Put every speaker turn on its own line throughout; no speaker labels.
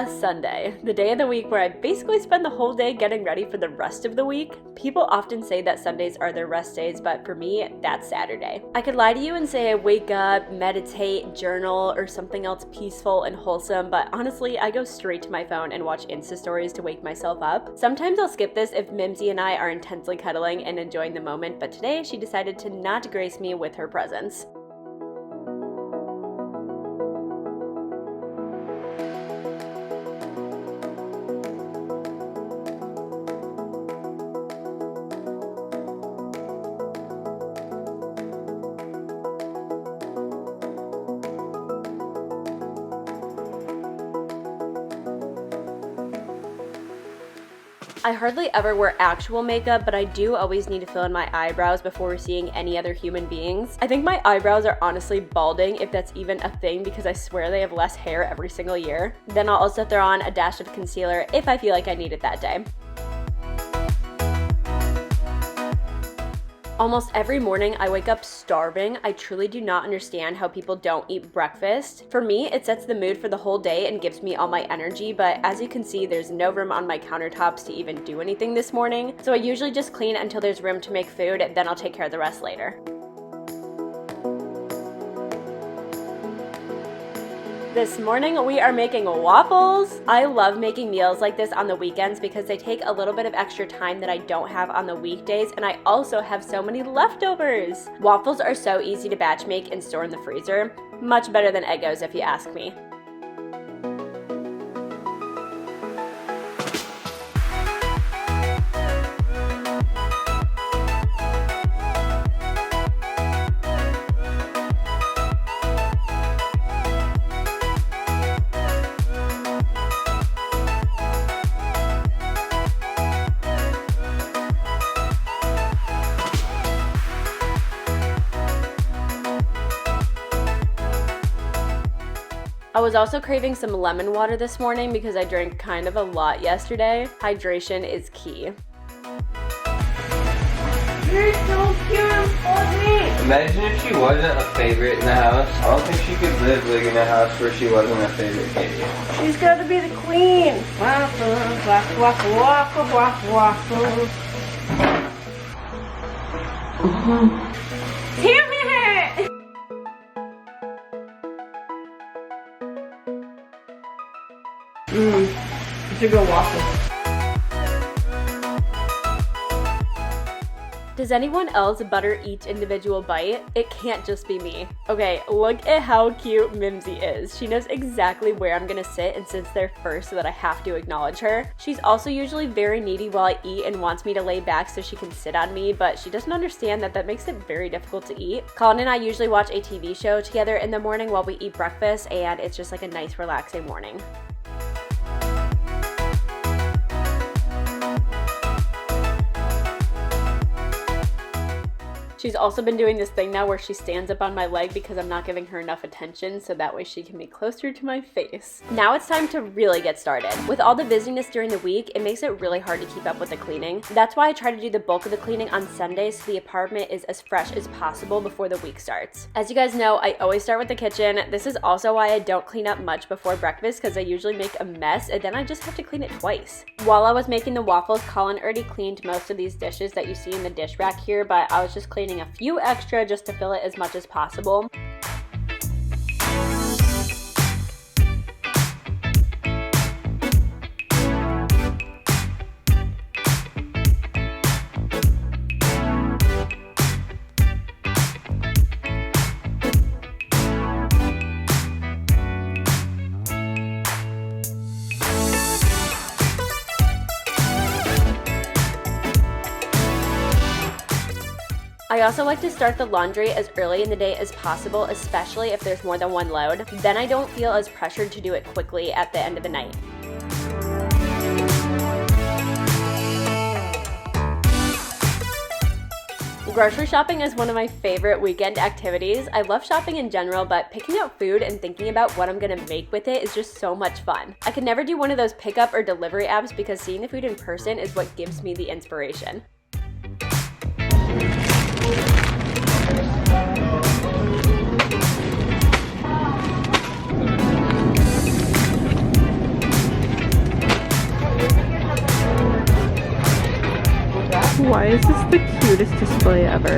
Sunday, the day of the week where I basically spend the whole day getting ready for the rest of the week. People often say that Sundays are their rest days, but for me, that's Saturday. I could lie to you and say I wake up, meditate, journal, or something else peaceful and wholesome, but honestly, I go straight to my phone and watch Insta stories to wake myself up. Sometimes I'll skip this if Mimsy and I are intensely cuddling and enjoying the moment, but today she decided to not grace me with her presence. I hardly ever wear actual makeup, but I do always need to fill in my eyebrows before seeing any other human beings. I think my eyebrows are honestly balding, if that's even a thing, because I swear they have less hair every single year. Then I'll also throw on a dash of concealer if I feel like I need it that day. Almost every morning I wake up starving. I truly do not understand how people don't eat breakfast. For me, it sets the mood for the whole day and gives me all my energy, but as you can see, there's no room on my countertops to even do anything this morning. So I usually just clean until there's room to make food, then I'll take care of the rest later. This morning we are making waffles. I love making meals like this on the weekends because they take a little bit of extra time that I don't have on the weekdays, and I also have so many leftovers. Waffles are so easy to batch make and store in the freezer. Much better than Eggos if you ask me. I was also craving some lemon water this morning because I drank kind of a lot yesterday. Hydration is key.
You're so cute and funny! Imagine if she wasn't a favorite in the house. I don't think she could live like in a house where she wasn't a favorite kitty.
She's got to be the queen. Waffle, waffle, waffle, waffle, waffle, waffle. Damn it! It's a good waffle.
Does anyone else butter each individual bite? It can't just be me. Okay, look at how cute Mimsy is. She knows exactly where I'm gonna sit and sits there first so that I have to acknowledge her. She's also usually very needy while I eat and wants me to lay back so she can sit on me, but she doesn't understand that makes it very difficult to eat. Colin and I usually watch a TV show together in the morning while we eat breakfast, and it's just like a nice relaxing morning. She's also been doing this thing now where she stands up on my leg because I'm not giving her enough attention, so that way she can be closer to my face. Now it's time to really get started. With all the busyness during the week, it makes it really hard to keep up with the cleaning. That's why I try to do the bulk of the cleaning on Sundays so the apartment is as fresh as possible before the week starts. As you guys know, I always start with the kitchen. This is also why I don't clean up much before breakfast because I usually make a mess and then I just have to clean it twice. While I was making the waffles, Colin already cleaned most of these dishes that you see in the dish rack here, but I was just cleaning a few extra just to fill it as much as possible. I also like to start the laundry as early in the day as possible, especially if there's more than one load. Then I don't feel as pressured to do it quickly at the end of the night. Grocery shopping is one of my favorite weekend activities. I love shopping in general, but picking out food and thinking about what I'm gonna make with it is just so much fun. I could never do one of those pickup or delivery apps because seeing the food in person is what gives me the inspiration. Why is this the cutest display ever?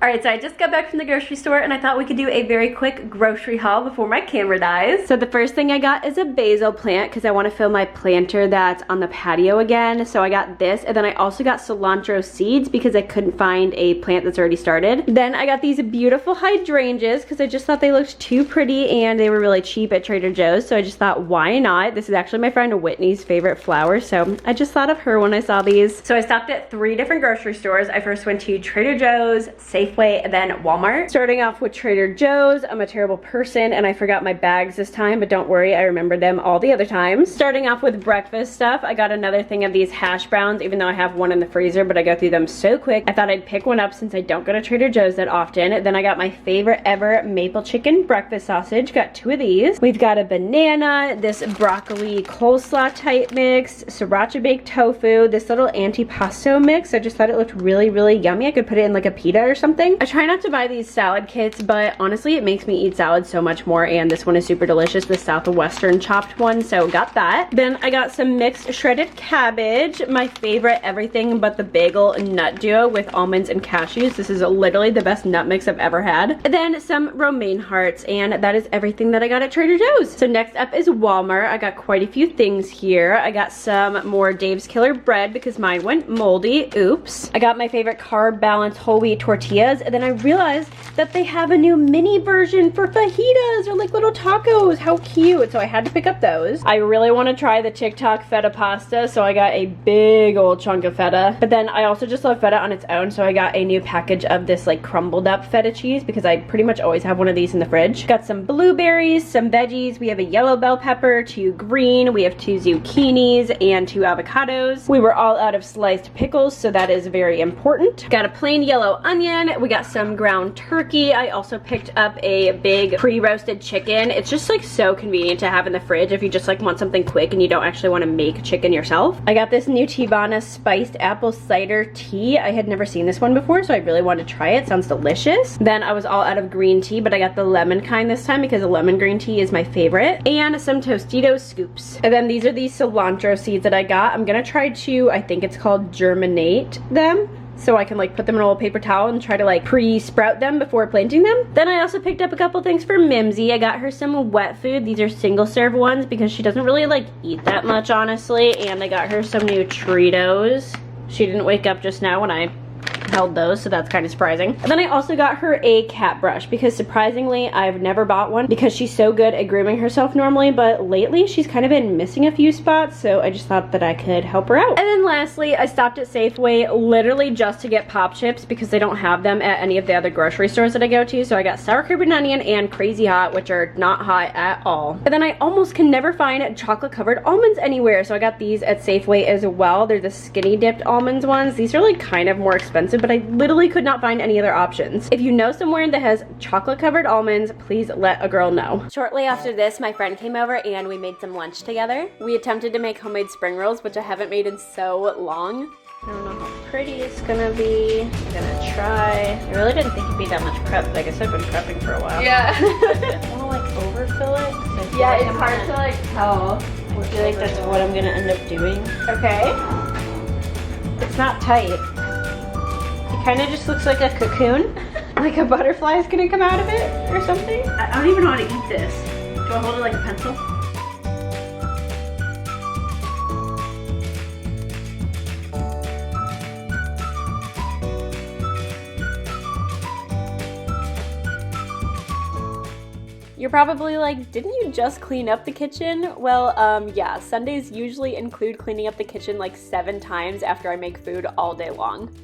Alright, so I just got back from the grocery store and I thought we could do a very quick grocery haul before my camera dies. So the first thing I got is a basil plant because I want to fill my planter that's on the patio again. So I got this, and then I also got cilantro seeds because I couldn't find a plant that's already started. Then I got these beautiful hydrangeas because I just thought they looked too pretty and they were really cheap at Trader Joe's. So I just thought, why not? This is actually my friend Whitney's favorite flower, so I just thought of her when I saw these. So I stopped at 3 different grocery stores. I first went to Trader Joe's, Safeway, and then Walmart. Starting off with Trader Joe's, I'm a terrible person and I forgot my bags this time, but don't worry, I remembered them all the other times. Starting off with breakfast stuff, I got another thing of these hash browns, even though I have one in the freezer, but I go through them so quick. I thought I'd pick one up since I don't go to Trader Joe's that often. Then I got my favorite ever maple chicken breakfast sausage. Got 2 of these. We've got a banana, this broccoli coleslaw type mix, sriracha baked tofu, this little antipasto mix. I just thought it looked really, really yummy. I could put it in like a pita or something. I try not to buy these salad kits, but honestly it makes me eat salad so much more, and this one is super delicious, the southwestern chopped one, so got that. Then I got some mixed shredded cabbage, my favorite everything but the bagel nut duo with almonds and cashews. This is literally the best nut mix I've ever had. And then some romaine hearts, and that is everything that I got at Trader Joe's. So next up is Walmart. I got quite a few things here. I got some more Dave's Killer bread because mine went moldy. Oops. I got my favorite carb balanced whole wheat tortillas. And then I realized that they have a new mini version for fajitas, or like little tacos. How cute. So I had to pick up those. I really want to try the TikTok feta pasta, so I got a big old chunk of feta. But then I also just love feta on its own, so I got a new package of this like crumbled up feta cheese because I pretty much always have one of these in the fridge. Got some blueberries, some veggies. We have a yellow bell pepper, 2 green, we have 2 zucchinis, and 2 avocados. We were all out of sliced pickles, so that is very important. Got a plain yellow onion. We got some ground turkey. I also picked up a big pre-roasted chicken. It's just like so convenient to have in the fridge if you just like want something quick and you don't actually want to make chicken yourself. I got this new Teavana spiced apple cider tea. I had never seen this one before, so I really wanted to try it. Sounds delicious. Then I was all out of green tea, but I got the lemon kind this time because the lemon green tea is my favorite. And some Tostitos scoops. And then these are these cilantro seeds that I got. I'm gonna try to, I think it's called germinate them, so I can like put them in a little paper towel and try to like pre-sprout them before planting them. Then I also picked up a couple things for Mimsy. I got her some wet food. These are single serve ones because she doesn't really like eat that much, honestly. And I got her some new Cheetos. She didn't wake up just now when I held those, so that's kind of surprising. And then I also got her a cat brush because surprisingly I've never bought one because she's so good at grooming herself normally, but lately she's kind of been missing a few spots, so I just thought that I could help her out. And then lastly, I stopped at Safeway literally just to get pop chips because they don't have them at any of the other grocery stores that I go to. So I got sour cream and onion and crazy hot, which are not hot at all. And then I almost can never find chocolate covered almonds anywhere, so I got these at Safeway as well. They're the skinny dipped almonds ones. These are like kind of more expensive, but I literally could not find any other options. If you know somewhere that has chocolate covered almonds, please let a girl know. Shortly after this, my friend came over and we made some lunch together. We attempted to make homemade spring rolls, which I haven't made in so long. I don't know how pretty it's gonna be. I'm gonna try. I really didn't think it'd be that much prep, but I guess I've been prepping for a while.
Yeah.
I wanna like overfill it.
Yeah, it's hard to like tell.
I feel like that's what I'm gonna end up doing.
Okay.
It's not tight. It kind of just looks like a cocoon. Like a butterfly is gonna come out of it or something. I don't even know how to eat this. Do I hold it like a pencil? You're probably like, didn't you just clean up the kitchen? Well, yeah, Sundays usually include cleaning up the kitchen like 7 times after I make food all day long.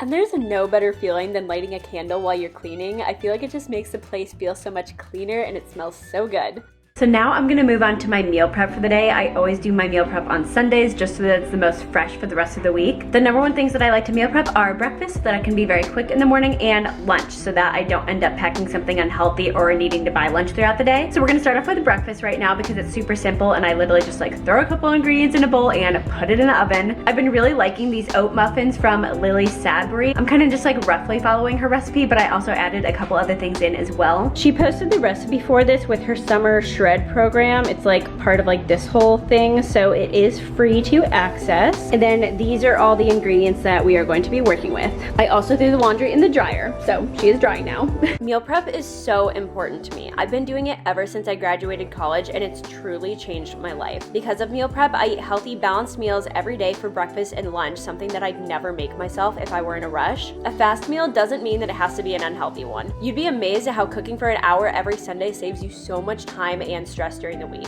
And there's no better feeling than lighting a candle while you're cleaning. I feel like it just makes the place feel so much cleaner and it smells so good. So now I'm gonna move on to my meal prep for the day. I always do my meal prep on Sundays just so that it's the most fresh for the rest of the week. The number one things that I like to meal prep are breakfast so that I can be very quick in the morning, and lunch so that I don't end up packing something unhealthy or needing to buy lunch throughout the day. So we're gonna start off with breakfast right now because it's super simple and I literally just like throw a couple ingredients in a bowl and put it in the oven. I've been really liking these oat muffins from Lily Sadbury. I'm kind of just like roughly following her recipe, but I also added a couple other things in as well. She posted the recipe for this with her summer shred program. It's like part of like this whole thing, so it is free to access. And then these are all the ingredients that we are going to be working with. I also threw the laundry in the dryer, so she is drying now. Meal prep is so important to me. I've been doing it ever since I graduated college, and it's truly changed my life. Because of meal prep, I eat healthy, balanced meals every day for breakfast and lunch, something that I'd never make myself if I were in a rush. A fast meal doesn't mean that it has to be an unhealthy one. You'd be amazed at how cooking for an hour every Sunday saves you so much time and stress during the week.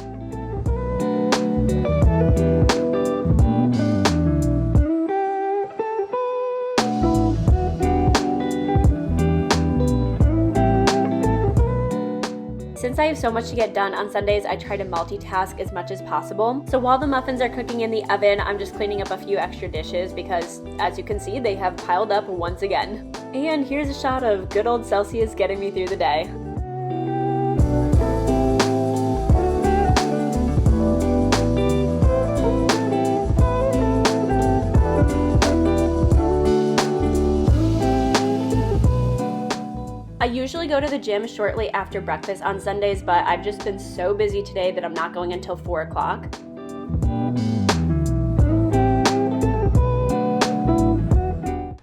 Since I have so much to get done on Sundays, I try to multitask as much as possible. So while the muffins are cooking in the oven, I'm just cleaning up a few extra dishes because, as you can see, they have piled up once again. And here's a shot of good old Celsius getting me through the day. I usually go to the gym shortly after breakfast on Sundays, but I've just been so busy today that I'm not going until 4 o'clock.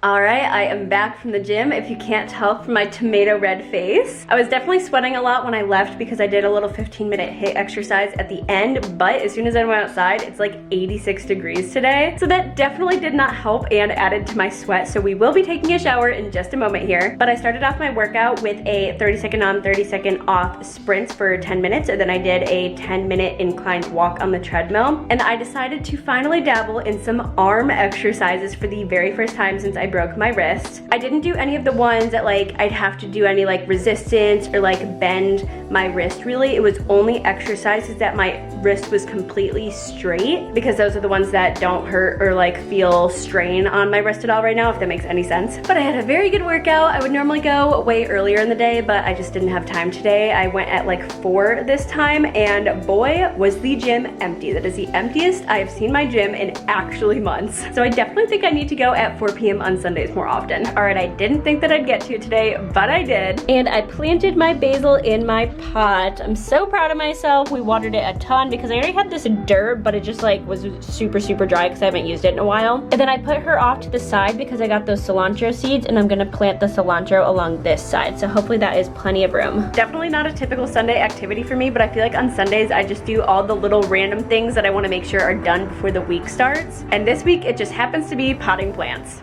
Alright, I am back from the gym, if you can't tell from my tomato red face. I was definitely sweating a lot when I left because I did a little 15-minute HIIT exercise at the end, but as soon as I went outside, it's like 86 degrees today. So that definitely did not help and added to my sweat, so we will be taking a shower in just a moment here. But I started off my workout with a 30-second on, 30-second off sprints for 10 minutes, and then I did a 10-minute inclined walk on the treadmill. And I decided to finally dabble in some arm exercises for the very first time since I broke my wrist. I didn't do any of the ones that like I'd have to do any like resistance or like bend my wrist really. It was only exercises that my wrist was completely straight because those are the ones that don't hurt or like feel strain on my wrist at all right now, if that makes any sense. But I had a very good workout. I would normally go way earlier in the day, but I just didn't have time today. I went at like 4 this time, and boy, was the gym empty. That is the emptiest I have seen my gym in actually months. So I definitely think I need to go at 4 p.m. on Sundays more often. All right, I didn't think that I'd get to it today, but I did. And I planted my basil in my pot. I'm so proud of myself. We watered it a ton because I already had this dirt, but it just like was super dry because I haven't used it in a while. And then I put her off to the side because I got those cilantro seeds, and I'm gonna plant the cilantro along this side. So hopefully that is plenty of room. Definitely not a typical Sunday activity for me, but I feel like on Sundays I just do all the little random things that I want to make sure are done before the week starts. And this week it just happens to be potting plants.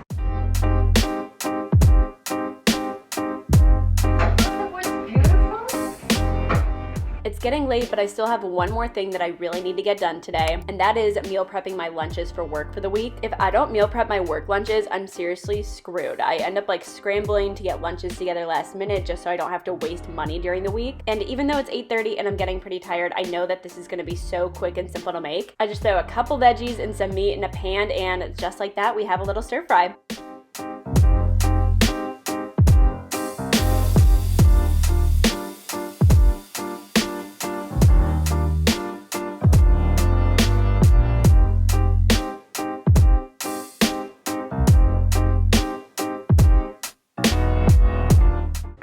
It's getting late, but I still have one more thing that I really need to get done today, and that is meal prepping my lunches for work for the week. If I don't meal prep my work lunches, I'm seriously screwed. I end up like scrambling to get lunches together last minute just so I don't have to waste money during the week. And even though it's 8:30 and I'm getting pretty tired, I know that this is gonna be so quick and simple to make. I just throw a couple veggies and some meat in a pan, and just like that, we have a little stir fry.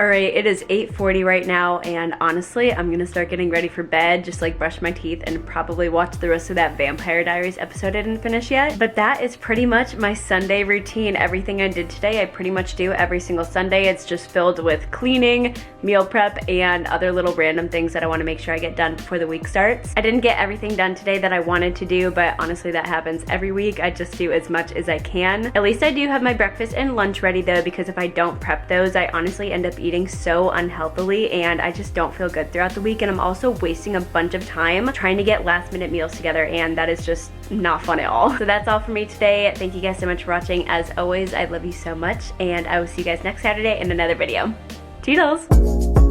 Alright, it is 8:40 right now, and honestly, I'm gonna start getting ready for bed, just like brush my teeth and probably watch the rest of that Vampire Diaries episode I didn't finish yet. But that is pretty much my Sunday routine. Everything I did today, I pretty much do every single Sunday. It's just filled with cleaning, meal prep, and other little random things that I want to make sure I get done before the week starts. I didn't get everything done today that I wanted to do, but honestly, that happens every week. I just do as much as I can. At least I do have my breakfast and lunch ready though, because if I don't prep those, I honestly end up eating so unhealthily and I just don't feel good throughout the week, and I'm also wasting a bunch of time trying to get last minute meals together, and that is just not fun at all. So that's all for me today. Thank you guys so much for watching. As always, I love you so much, and I will see you guys next Saturday in another video. Toodles!